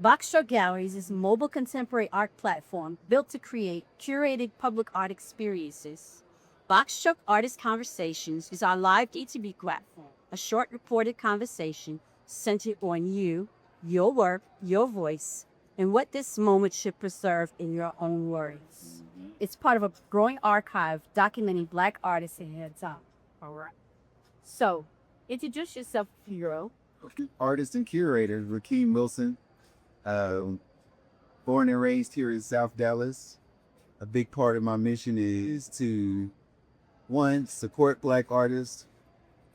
Boxstroke Galleries is a mobile contemporary art platform built to create curated public art experiences. Boxstroke Artist Conversations is our live DTB platform, a short reported conversation centered on you, your work, your voice, and what this moment should preserve in your own words. It's part of a growing archive documenting Black artists in their time. All right. So, introduce yourself, hero. Artist and curator, Lakeem Wilson. Um, Born and raised here in South Dallas. A big part of my mission is to, one, support Black artists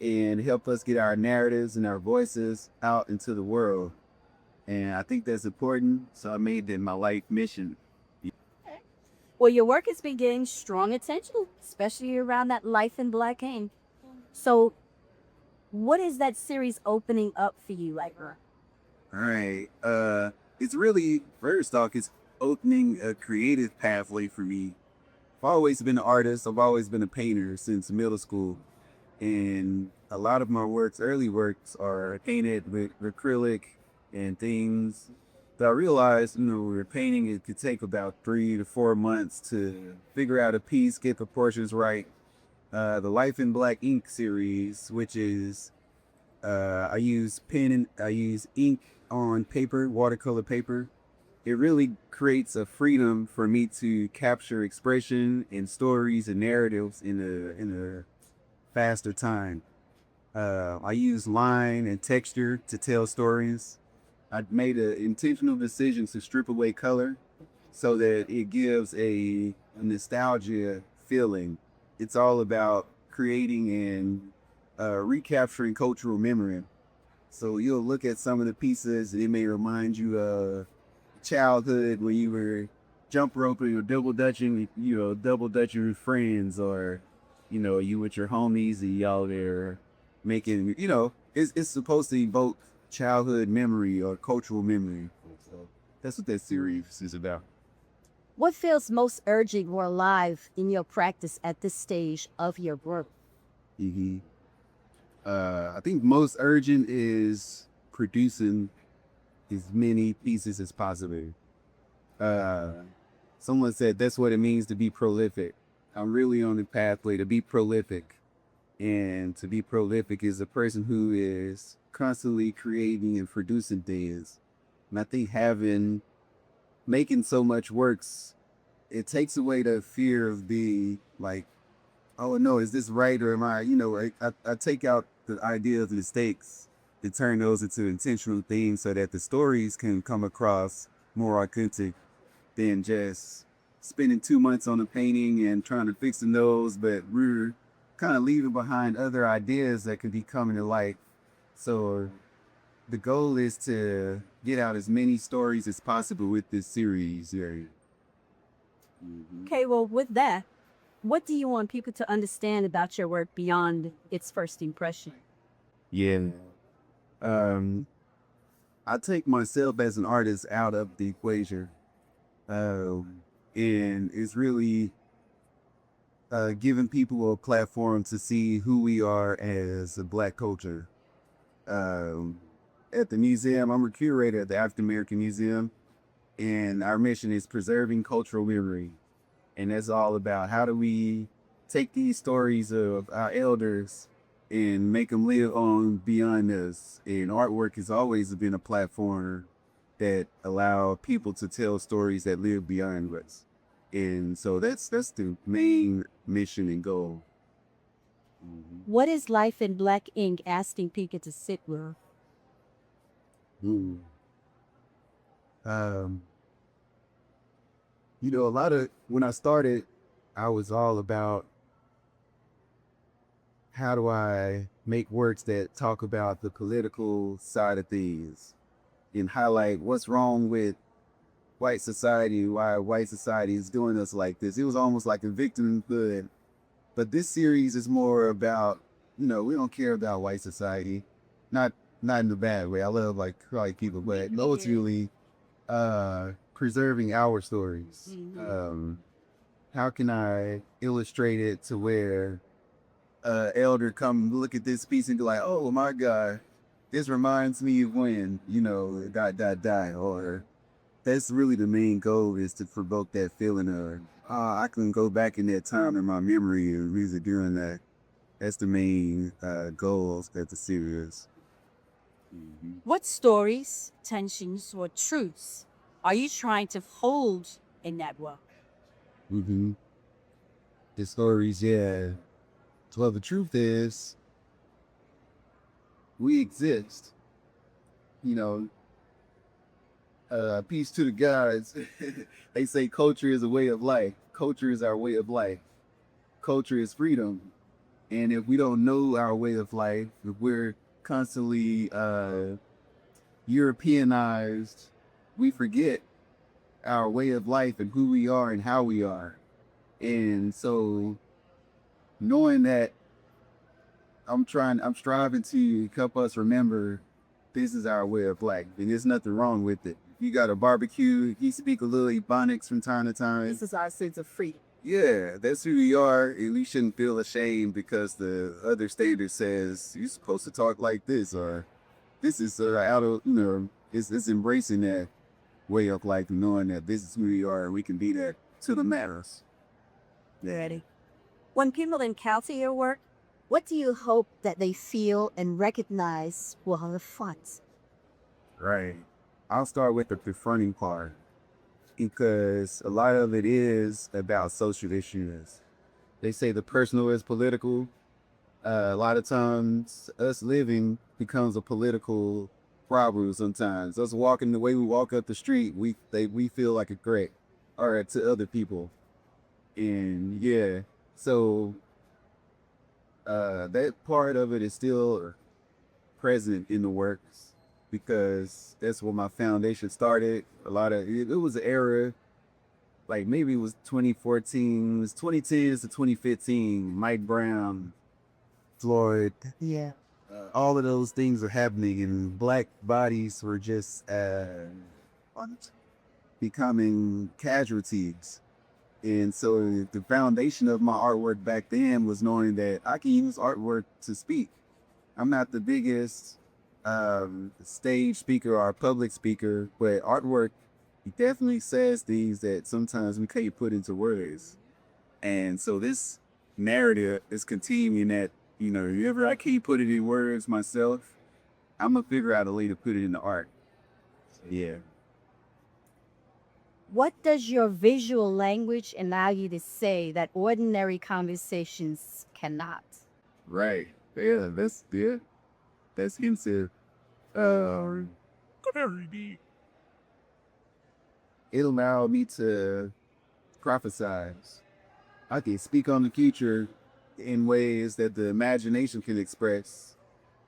and help us get our narratives and our voices out into the world. And I think that's important, so I made that my life mission. Well, your work has been getting strong attention, especially around that Life in Black Ink. So, what is that series opening up for you, like? All right. It's really, first off, it's opening a creative pathway for me. I've always been an artist. I've always been a painter since middle school. And a lot of my works, early works, are painted with acrylic and things. But I realized, when we're painting, it could take about 3 to 4 months to figure out a piece, get the proportions right. The Life in Black Ink series, which is I use I use ink on paper, watercolor paper. It really creates a freedom for me to capture expression and stories and narratives in a faster time. I use line and texture to tell stories. I made an intentional decision to strip away color so that it gives a nostalgia feeling. It's all about creating and recapturing cultural memory. So you'll look at some of the pieces and it may remind you of childhood when you were jump roping or double dutching with friends, or, you with your homies and y'all there making, it's supposed to evoke childhood memory or cultural memory. So that's what that series is about. What feels most urgent or alive in your practice at this stage of your work? hmm I think most urgent is producing as many pieces as possible. Uh, Someone said that's what it means to be prolific. I'm really on the pathway to be prolific. And to be prolific is a person who is constantly creating and producing things. And I think making so much works, it takes away the fear of being like, oh no, is this right? Or am I take out the idea of mistakes and turn those into intentional things so that the stories can come across more authentic than just spending 2 months on a painting and trying to fix the nose, but we're kind of leaving behind other ideas that could be coming to light. So the goal is to get out as many stories as possible with this series. Yeah. Okay, well, with that, what do you want people to understand about your work beyond its first impression? Yeah. Um, I take myself as an artist out of the equation. And it's really giving people a platform to see who we are as a Black culture. Um, at the museum, I'm a curator at the African American Museum, and our mission is preserving cultural memory. And that's all about how do we take these stories of our elders and make them live on beyond us. And artwork has always been a platform that allow people to tell stories that live beyond us. And so that's the main mission and goal. What is Life in Black Ink asking people to sit with? Mm. Um, a lot of when I started, I was all about how do I make works that talk about the political side of things and highlight what's wrong with white society, why white society is doing us like this. It was almost like a victimhood. But this series is more about, we don't care about white society. Not not in a bad way. I love like people, but ultimately preserving our stories. How can I illustrate it to where elder come look at this piece and be like, oh my God, this reminds me of when, or that's really the main goal is to provoke that feeling of, I can go back in that time in my memory and really doing that. That's the main goal that the series. What stories, tensions, or truths are you trying to hold in that work? Mm-hmm. The stories, yeah. Well, the truth is, we exist. You know, peace to the gods. They say culture is a way of life. Culture is our way of life. Culture is freedom. And if we don't know our way of life, if we're constantly Europeanized, we forget our way of life and who we are and how we are. And so knowing that I'm striving to help us remember this is our way of life. And there's nothing wrong with it. You got a barbecue, you speak a little Ebonics from time to time. This is our sense of freedom. Yeah, that's who we are. And we shouldn't feel ashamed because the other stater says you're supposed to talk like this, or this is out of, it's embracing that way of life, knowing that this is who we are and we can be there to the matters. Ready. When people encounter your work, what do you hope that they feel and recognize will have the front? Right. I'll start with the confronting part because a lot of it is about social issues. They say the personal is political. A lot of times, us living becomes a political problem. Sometimes us walking the way we walk up the street, we feel like a threat, or to other people, and yeah. So that part of it is still present in the works because that's where my foundation started. A lot of it was an era, like maybe it was 2014, it was 2010s to 2015. Mike Brown, Floyd, Yeah. all of those things are happening, and black bodies were just becoming casualties. And so the foundation of my artwork back then was knowing that I can use artwork to speak. I'm not the biggest stage speaker or public speaker, but artwork definitely says things that sometimes we can't put into words. And so this narrative is continuing that, if I can't put it in words myself, I'm gonna figure out a way to put it into art. Yeah. What does your visual language allow you to say that ordinary conversations cannot? Right. That's hinted. Uh, it allowed me to prophesize. I can speak on the future in ways that the imagination can express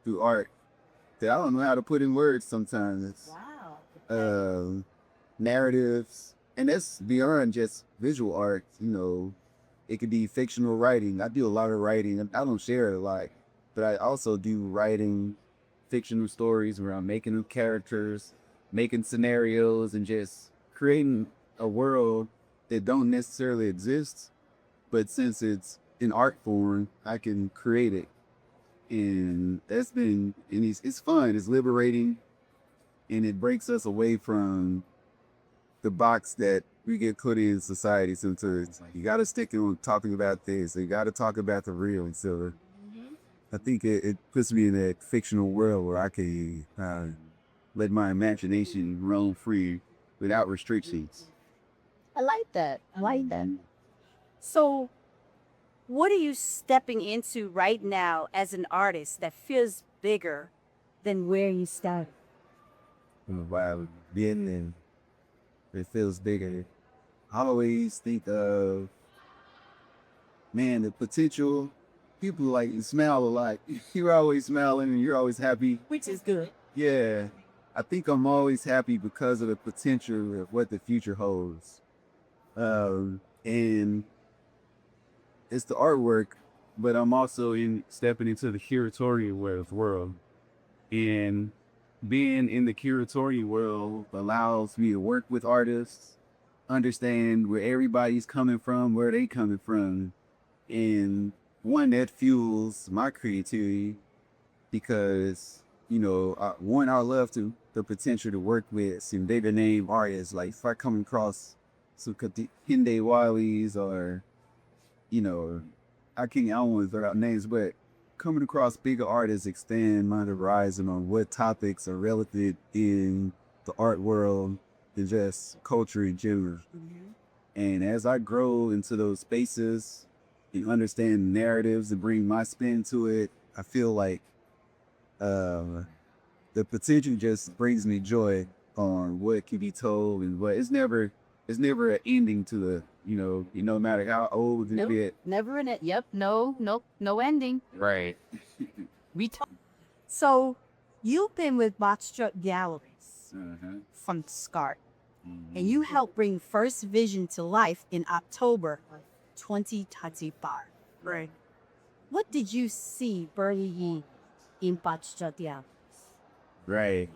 through art that I don't know how to put in words sometimes. Wow. Narratives, and that's beyond just visual art. It could be fictional writing. I do a lot of writing. I don't share it a lot, but I also do writing fictional stories where I'm making new characters, making scenarios, and just creating a world that don't necessarily exist. But since it's in art form, I can create it, and it's fun. It's liberating, and it breaks us away from the box that we get put in society sometimes. Like, you got to stick on talking about this. You got to talk about the real. And so I think it puts me in that fictional world where I can let my imagination roam free without restrictions. I like that. I like that. So, what are you stepping into right now as an artist that feels bigger than where you started? While being in, it feels bigger. I always think of, man, the potential. People like you smile a lot. You're always smiling and you're always happy. Which is good. Yeah, I think I'm always happy because of the potential of what the future holds. And it's the artwork, but I'm also in stepping into the curatorial world. And being in the curatorial world allows me to work with artists, understand where everybody's coming from, where they coming from, and one that fuels my creativity because one, I love to the potential to work with some bigger name artists. Like if I come across some Hinde Wileys or, you know, I don't want to throw out names, but coming across bigger artists expand my horizon on what topics are relevant in the art world and just culture in general. And as I grow into those spaces and understand narratives and bring my spin to it, I feel like uh, the potential just brings me joy on what can be told and what it's never an ending to the no matter how old it Nope. get. Never in it. Yep. No, nope. No ending. Right. We talk. So you've been with Boxstruck Galleries Uh-huh. from the start, and you helped bring First Vision to life in October of 2025. Right. What did you see, Bernie, in Boxstruck Galleries? Right.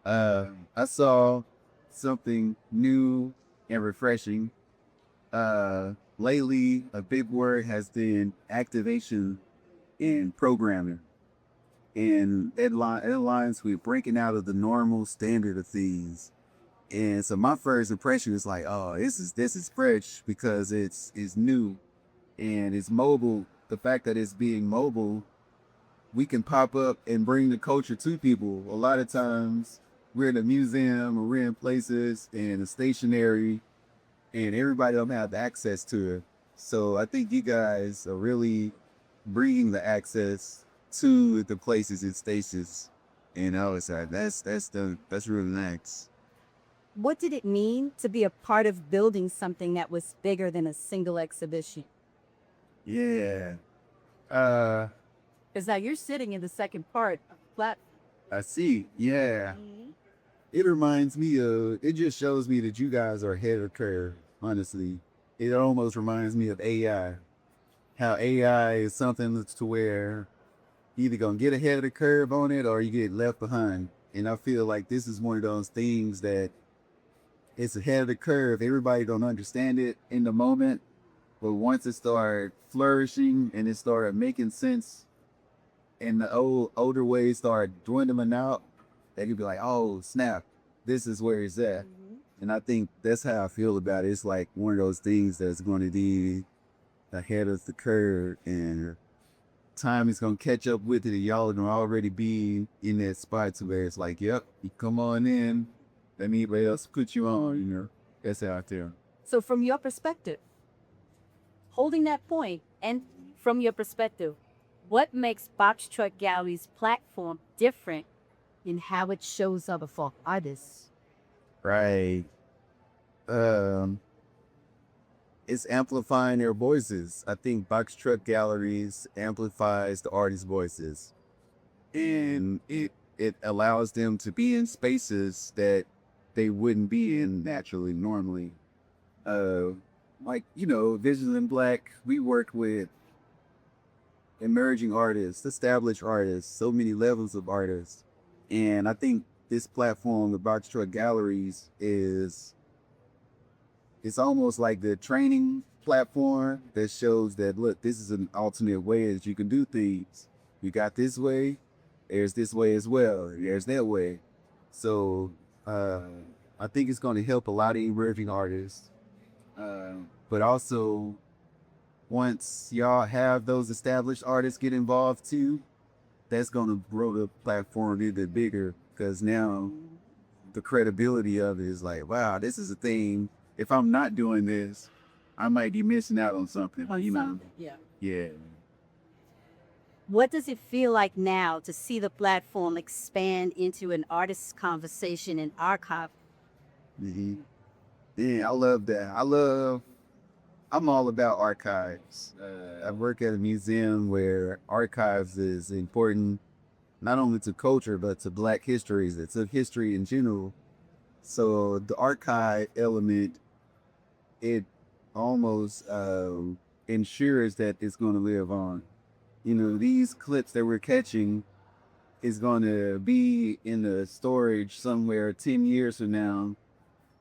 I saw something new and refreshing. Lately, a big word has been activation in programming. And it aligns with breaking out of the normal standard of things. And so my first impression is like, oh, this is fresh because it's new and it's mobile. The fact that it's being mobile, we can pop up and bring the culture to people. A lot of times we're in a museum or we're in places and it's stationary and everybody don't have access to it. So I think you guys are really bringing the access to the places and stations. And I was like, that's really nice. What did it mean to be a part of building something that was bigger than a single exhibition? Yeah. Uh, Because now you're sitting in the second part of the platform. I see. Yeah. It reminds me of, it just shows me that you guys are ahead of the curve, honestly. It almost reminds me of AI. How AI is something that's to where you either gonna get ahead of the curve on it or you get left behind. And I feel like this is one of those things that it's ahead of the curve. Everybody don't understand it in the moment, but once it started flourishing and it started making sense and the older ways start dwindling out, they could be like, oh snap, this is where it's at. And I think that's how I feel about it. It's like one of those things that's going to be ahead of the curve and time is going to catch up with it. And y'all are going to already be in that spot to where it's like, yep, you come on in. Let anybody else put you on, That's out there. So, from your perspective, holding that point, and from your perspective, what makes Box Truck Gallery's platform different in how it shows up for artists? Right. Um, it's amplifying their voices. I think Box Truck Galleries amplifies the artists' voices. And it allows them to be in spaces that they wouldn't be in naturally, normally. Uh, Vision in Black, we work with emerging artists, established artists, so many levels of artists. And I think this platform, the Box Truck Galleries, it's almost like the training platform that shows that, look, this is an alternate way that you can do things. You got this way, there's this way as well, there's that way. So I think it's going to help a lot of emerging artists. But also, once y'all have those established artists get involved too, that's going to grow the platform even bigger because now the credibility of it is like, wow, this is a thing. If I'm not doing this, I might be missing out on something. Yeah. Yeah. What does it feel like now to see the platform expand into an artist's conversation and archive? hmm Yeah, I love that. I'm all about archives. I work at a museum where archives is important, not only to culture, but to Black histories, it's a history in general. So the archive element, it almost ensures that it's going to live on. These clips that we're catching is going to be in the storage somewhere 10 years from now.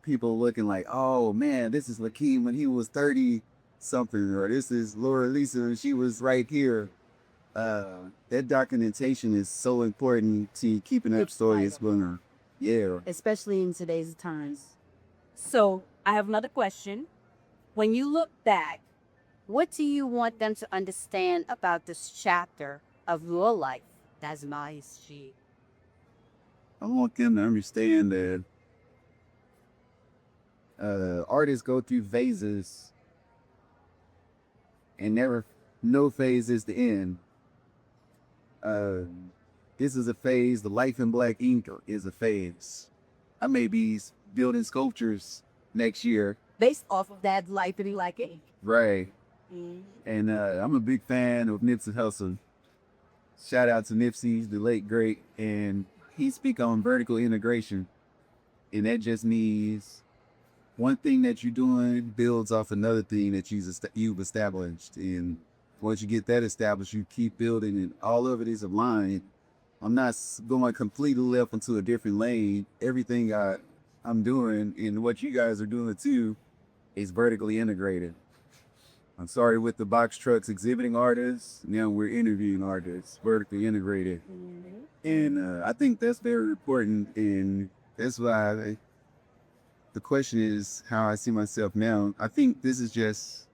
People looking like, oh man, this is Lakeem when he was 30 something, or this is Laura Lisa and she was right here. That documentation is so important to keeping up It's stories vital. going. Yeah. Especially in today's times. So I have another question. When you look back, what do you want them to understand about this chapter of your life? That's my history. I want them to understand that artists go through phases and never no phase is the end. Uh, this is a phase. The life in black ink is a phase. I may be building sculptures next year. Based off of that life in like it. Right. And I'm a big fan of Nipsey Hussle. Shout out to Nipsey, the late great. And he speak on vertical integration. And that just means one thing that you're doing builds off another thing that you've established. And once you get that established, you keep building, and all of it is aligned. I'm not going completely left into a different lane. Everything I'm doing and what you guys are doing too is vertically integrated. I'm sorry with the box trucks exhibiting artists. Now we're interviewing artists, vertically integrated. And I think that's very important. And that's why the question is how I see myself now. I think this is just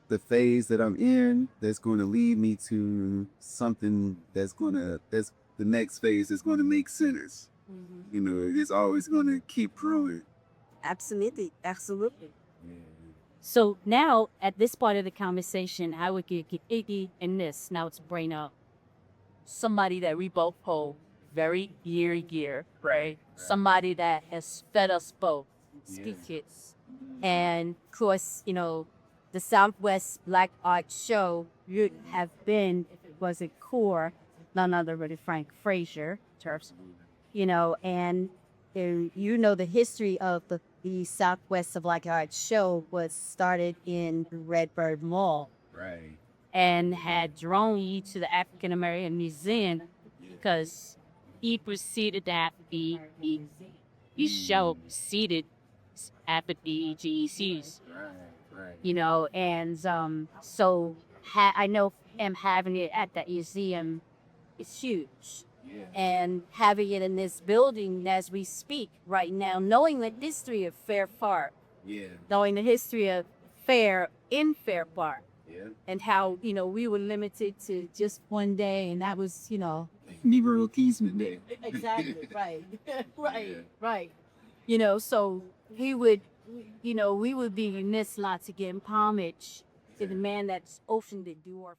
the phase that I'm in that's going to lead me to something that's the next phase that's going to make sense. You know, it's always going to keep growing. Absolutely. Absolutely. So now, at this part of the conversation, I would get Iggy and this. Now it's brain up. Somebody that we both hold very dear, right? Somebody that has fed us both, speak kids. And of course, the Southwest Black Art Show would have been, if it wasn't core, none other than Frank Frazier, Turfs, and the history of the Southwest of Black Art Show was started in Redbird Mall Right. and had drawn you to the African American Museum because he proceeded that the show proceeded after the GECs, Right. and so I know him having it at that museum is huge. Yeah. And having it in this building as we speak right now, knowing the history of Fair Park, Yeah. knowing the history of Fair in Fair Park, Yeah. and how we were limited to just one day, and that was Negro Keesman Day. exactly right, right, Yeah. right. So we would be remiss not to give homage to the man that's opened the door